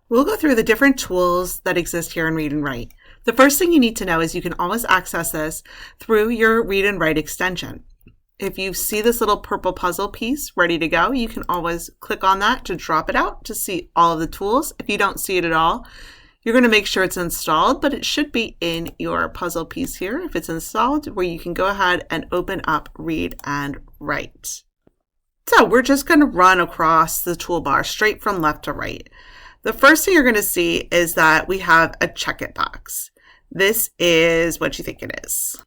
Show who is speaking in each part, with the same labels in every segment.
Speaker 1: We'll go through the different tools that exist here in Read and Write. The first thing you need to know is you can always access this through your Read and Write extension. If you see this little purple puzzle piece ready to go, you can always click on that to drop it out to see all of the tools. If you don't see it at all, you're going to make sure it's installed, but it should be in your puzzle piece here if it's installed, where you can go ahead and open up Read and Write. So we're just going to run across the toolbar straight from left to right. The first thing you're going to see is that we have a check it box. This is what you think it is.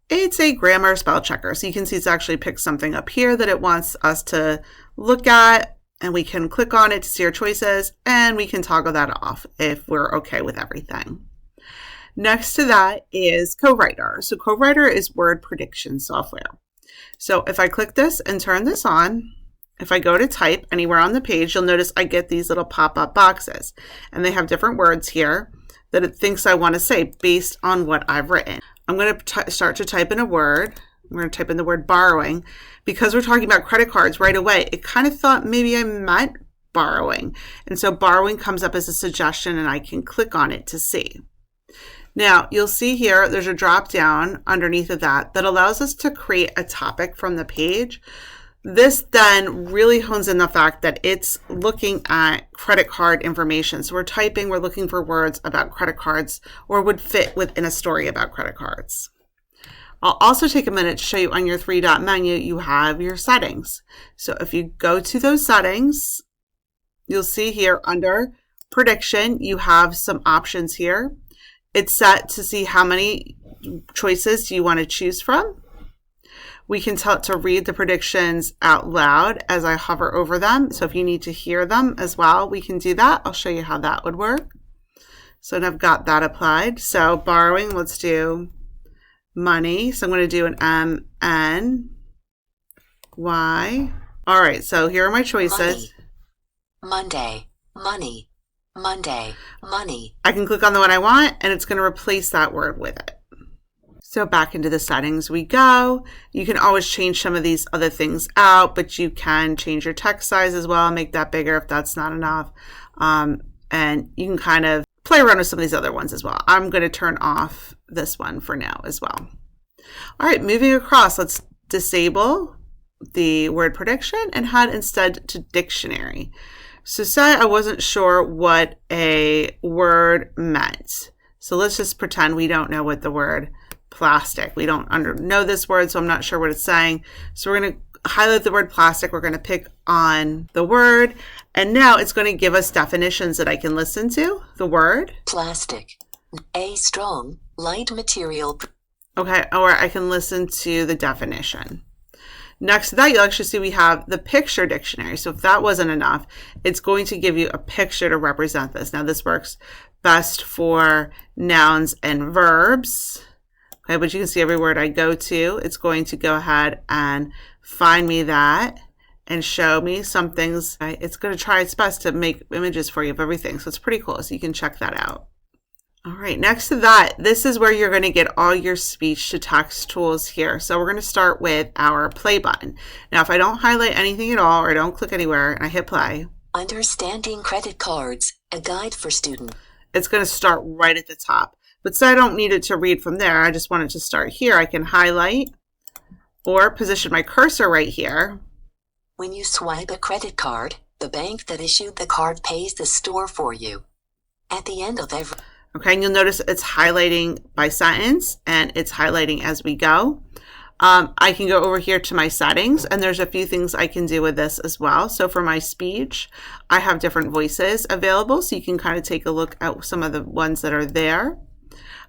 Speaker 1: It's a grammar spell checker. So you can see it's actually picked something up here that it wants us to look at, and we can click on it to see our choices, and we can toggle that off if we're okay with everything. Next to that is CoWriter. So CoWriter is word prediction software. So if I click this and turn this on, if I go to type anywhere on the page, you'll notice I get these little pop-up boxes, and they have different words here that it thinks I want to say based on what I've written. I'm going to start to type in a word. I'm going to type in the word borrowing. Because we're talking about credit cards right away, it kind of thought maybe I meant borrowing. And so borrowing comes up as a suggestion, and I can click on it to see. Now, you'll see here there's a drop down underneath of that allows us to create a topic from the page. This then really hones in the fact that it's looking at credit card information. So we're looking for words about credit cards or would fit within a story about credit cards. I'll also take a minute to show you on your three-dot menu, you have your settings. So if you go to those settings, you'll see here under prediction, you have some options here. It's set to see how many choices you want to choose from. We can tell it to read the predictions out loud as I hover over them. So if you need to hear them as well, we can do that. I'll show you how that would work. So I've got that applied. So borrowing, let's do money. So I'm going to do an M-N-Y. All right, so here are my choices.
Speaker 2: Monday, money, Monday, money.
Speaker 1: I can click on the one I want, and it's going to replace that word with it. So back into the settings we go. You can always change some of these other things out, but you can change your text size as well, make that bigger if that's not enough. And you can kind of play around with some of these other ones as well. I'm going to turn off this one for now as well. All right, moving across, let's disable the word prediction and head instead to dictionary. So say I wasn't sure what a word meant. So let's just pretend we don't know what the word plastic. We don't know this word, so I'm not sure what it's saying. So we're going to highlight the word plastic. We're going to pick on the word, and now it's going to give us definitions that I can listen to. The word
Speaker 2: plastic, a strong, light material.
Speaker 1: Okay, or I can listen to the definition. Next to that, you'll actually see we have the picture dictionary. So if that wasn't enough, it's going to give you a picture to represent this. Now this works best for nouns and verbs. Okay, but you can see every word I go to, it's going to go ahead and find me that and show me some things. It's going to try its best to make images for you of everything. So it's pretty cool. So you can check that out. All right, next to that, this is where you're going to get all your speech to text tools here. So we're going to start with our play button. Now, if I don't highlight anything at all or don't click anywhere and I hit play,
Speaker 2: Understanding credit cards, a guide for students.
Speaker 1: It's going to start right at the top. But so I don't need it to read from there. I just want it to start here. I can highlight or position my cursor right here.
Speaker 2: When you swipe a credit card, the bank that issued the card pays the store for you. At the end of every...
Speaker 1: Okay, and you'll notice it's highlighting by sentence and it's highlighting as we go. I can go over here to my settings, and there's a few things I can do with this as well. So for my speech, I have different voices available, so you can kind of take a look at some of the ones that are there.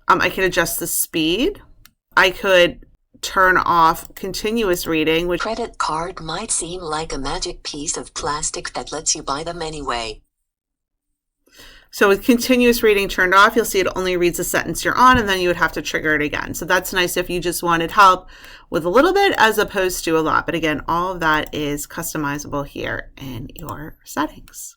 Speaker 1: I can adjust the speed. I could turn off continuous reading. Which
Speaker 2: credit card might seem like a magic piece of plastic that lets you buy them anyway.
Speaker 1: So with continuous reading turned off, you'll see it only reads the sentence you're on, and then you would have to trigger it again. So that's nice if you just wanted help with a little bit as opposed to a lot. But again, all of that is customizable here in your settings.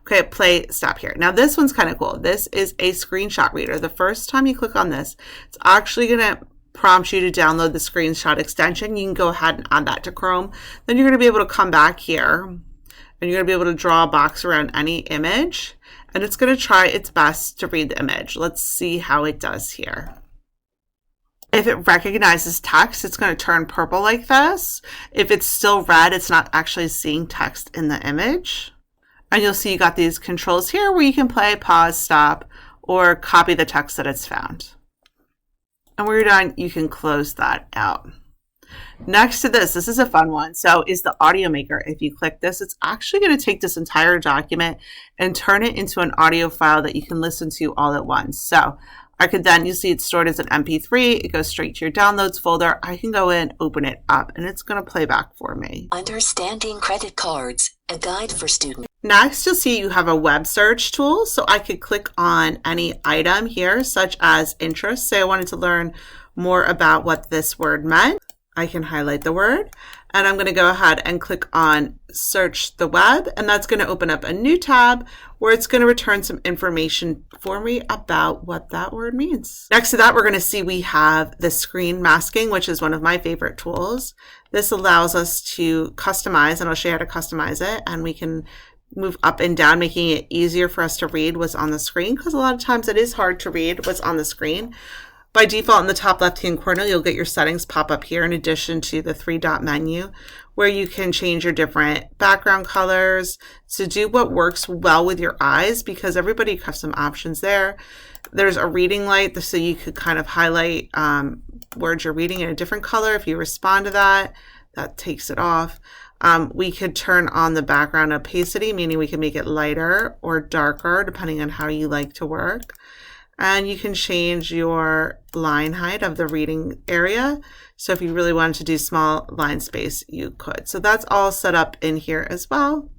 Speaker 1: Okay, play, stop here. Now this one's kind of cool. This is a screenshot reader. The first time you click on this, it's actually going to prompt you to download the screenshot extension. You can go ahead and add that to Chrome. Then you're going to be able to come back here And you're going to be able to draw a box around any image, and it's going to try its best to read the image. Let's see how it does here. If it recognizes text, it's going to turn purple like this. If it's still red, it's not actually seeing text in the image. And you'll see you got these controls here where you can play, pause, stop, or copy the text that it's found. And when you're done, you can close that out. Next to this is a fun one. So is the audio maker. If you click this, it's actually going to take this entire document and turn it into an audio file that you can listen to all at once. So I could then, you see it's stored as an MP3. It goes straight to your downloads folder. I can go in, open it up, and it's going to play back for me.
Speaker 2: Understanding credit cards, a guide for students.
Speaker 1: Next, you'll see you have a web search tool. So I could click on any item here, such as interest. Say I wanted to learn more about what this word meant. I can highlight the word, and I'm going to go ahead and click on search the web, and that's going to open up a new tab where it's going to return some information for me about what that word means. Next to that, we're going to see we have the screen masking, which is one of my favorite tools. This allows us to customize, and I'll show you how to customize it, and we can move up and down, making it easier for us to read what's on the screen, because a lot of times it is hard to read what's on the screen. By default, in the top left-hand corner, you'll get your settings pop up here in addition to the 3-dot menu where you can change your different background colors to do what works well with your eyes, because everybody has some options there. There's a reading light, so you could kind of highlight words you're reading in a different color. If you respond to that, that takes it off. We could turn on the background opacity, meaning we can make it lighter or darker depending on how you like to work. And you can change your line height of the reading area. So if you really wanted to do small line space, you could. So that's all set up in here as well.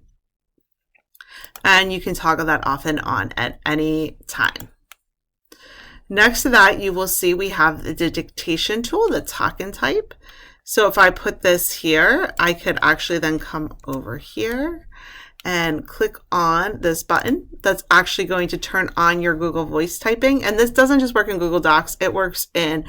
Speaker 1: And you can toggle that off and on at any time. Next to that, you will see we have the dictation tool, the talk and type. So if I put this here, I could actually then come over here and click on this button that's actually going to turn on your Google Voice typing. And this doesn't just work in Google Docs, it works in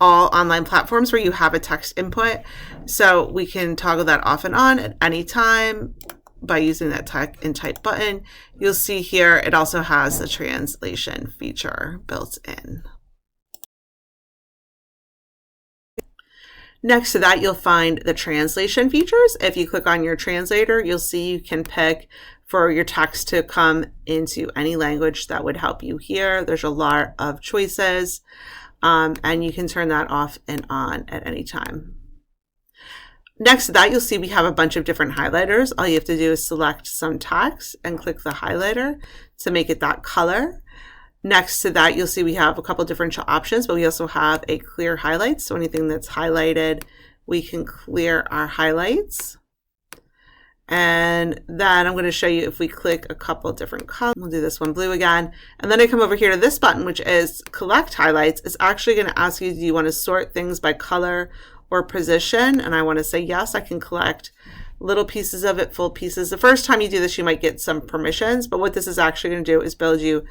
Speaker 1: all online platforms where you have a text input. So we can toggle that off and on at any time by using that talk and type button. You'll see here it also has the translation feature built in. Next to that, you'll find the translation features. If you click on your translator, you'll see you can pick for your text to come into any language that would help you here. There's a lot of choices, and you can turn that off and on at any time. Next to that, you'll see we have a bunch of different highlighters. All you have to do is select some text and click the highlighter to make it that color. Next to that, you'll see we have a couple different options, but we also have a clear highlights. So anything that's highlighted, we can clear our highlights. And then I'm going to show you if we click a couple different colors. We'll do this one blue again. And then I come over here to this button, which is collect highlights. It's actually going to ask you, do you want to sort things by color or position? And I want to say yes, I can collect little pieces of it, full pieces. The first time you do this, you might get some permissions, but what this is actually going to do is build you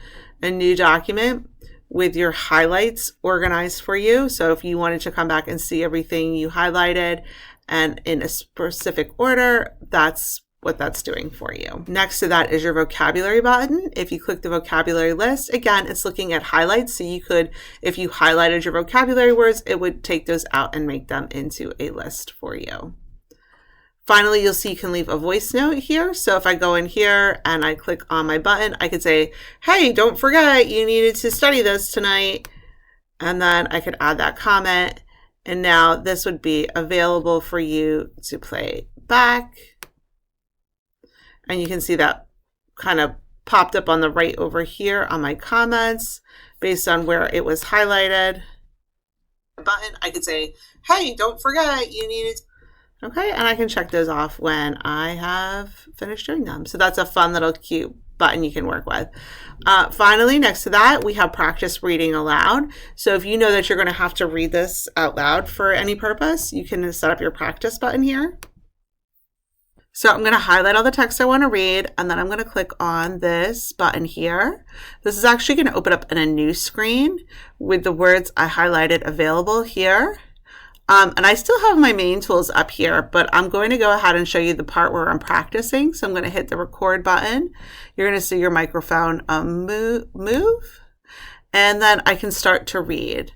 Speaker 1: a new document with your highlights organized for you. So if you wanted to come back and see everything you highlighted and in a specific order, that's what that's doing for you. Next to that is your vocabulary button. If you click the vocabulary list, again, it's looking at highlights. So you could, if you highlighted your vocabulary words, it would take those out and make them into a list for you. Finally, you'll see you can leave a voice note here. So if I go in here and I click on my button, I could say, hey, don't forget you needed to study this tonight. And then I could add that comment. And now this would be available for you to play back. And you can see that kind of popped up on the right over here on my comments based on where it was highlighted. Button, I could say, hey, don't forget you needed. Okay, and I can check those off when I have finished doing them. So that's a fun little cute button you can work with. Finally, next to that, we have practice reading aloud. So if you know that you're going to have to read this out loud for any purpose, you can set up your practice button here. So I'm going to highlight all the text I want to read, and then I'm going to click on this button here. This is actually going to open up in a new screen with the words I highlighted available here. And I still have my main tools up here, but I'm going to go ahead and show you the part where I'm practicing. So I'm going to hit the record button. You're going to see your microphone move, and then I can start to read.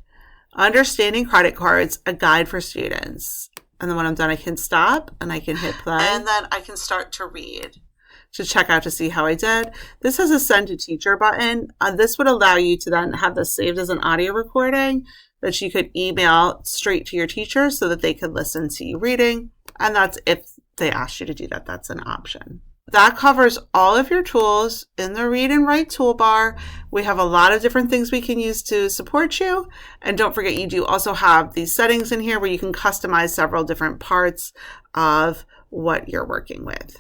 Speaker 1: Understanding Credit Cards, a guide for students. And then when I'm done, I can stop and I can hit play. And then I can start to read to check out to see how I did. This has a send to teacher button. This would allow you to then have this saved as an audio recording that you could email straight to your teacher so that they could listen to you reading. And that's if they ask you to do that, that's an option. That covers all of your tools in the Read and Write toolbar. We have a lot of different things we can use to support you. And don't forget, you do also have these settings in here where you can customize several different parts of what you're working with.